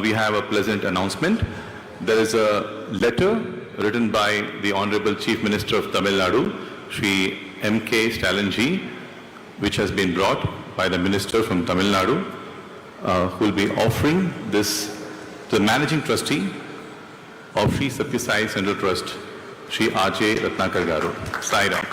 we have a pleasant announcement. There is a letter written by the Honorable Chief Minister of Tamil Nadu, Shri M.K. Stalin ji, which has been brought by the Minister from Tamil Nadu, who will be offering this to the Managing Trustee of Sri Satya Sai Central Trust, Shri R.J. Ratnakar Garu. Sai Ram.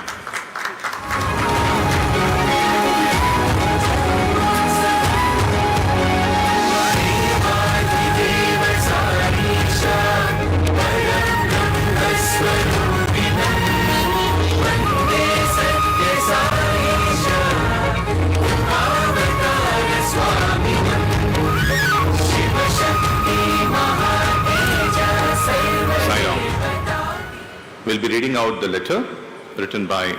We'll be reading out the letter written by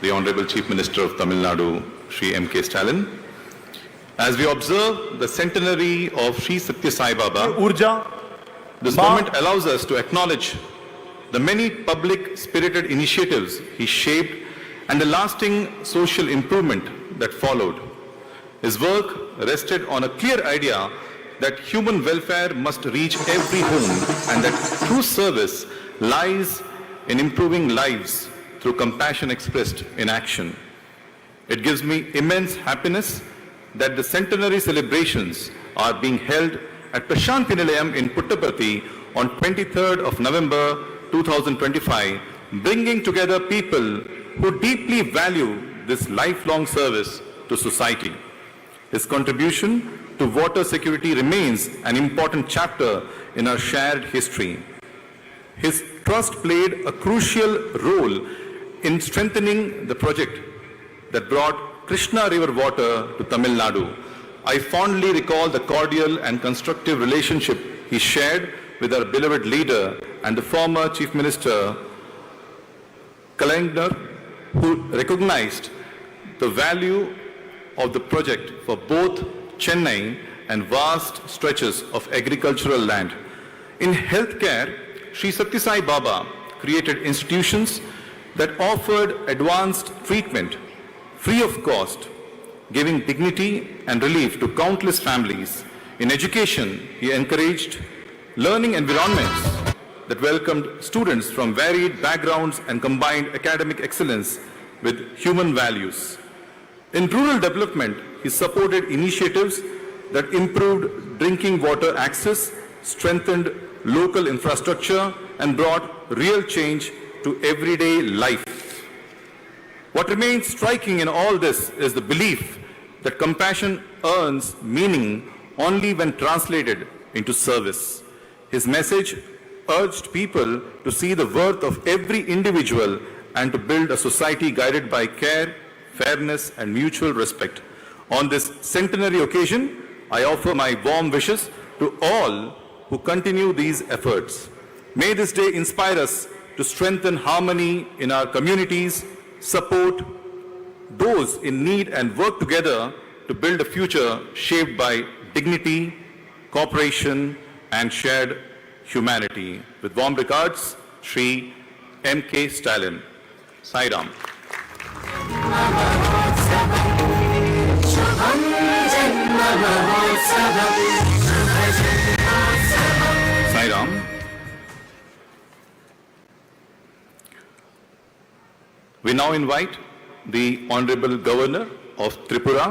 the Honorable Chief Minister of Tamil Nadu, Shri M.K. Stalin. As we observe the centenary of Shri Satya Sai Baba, this moment allows us to acknowledge the many public spirited initiatives he shaped and the lasting social improvement that followed. His work rested on a clear idea that human welfare must reach every home and that true service lies in improving lives through compassion expressed in action. It gives me immense happiness that the centenary celebrations are being held at Prashanthi Nilayam in Puttaparthi on 23rd of November 2025, bringing together people who deeply value this lifelong service to society. His contribution to water security remains an important chapter in our shared history. His trust played a crucial role in strengthening the project that brought Krishna River water to Tamil Nadu. I fondly recall the cordial and constructive relationship he shared with our beloved leader and the former Chief Minister, Kalaignar, who recognized the value of the project for both Chennai and vast stretches of agricultural land. In healthcare, Shri Satya Sai Baba created institutions that offered advanced treatment free of cost, giving dignity and relief to countless families. In education, he encouraged learning environments that welcomed students from varied backgrounds and combined academic excellence with human values. In rural development, he supported initiatives that improved drinking water access, strengthened local infrastructure, and brought real change to everyday life. What remains striking in all this is the belief that compassion earns meaning only when translated into service. His message urged people to see the worth of every individual and to build a society guided by care, fairness, and mutual respect. On this centenary occasion, I offer my warm wishes to all who continue these efforts. May this day inspire us to strengthen harmony in our communities, support those in need, and work together to build a future shaped by dignity, cooperation, and shared humanity. With warm regards, Shri M.K. Stalin. Sai Ram. Sai Ram. We now invite the Honorable Governor of Tripura,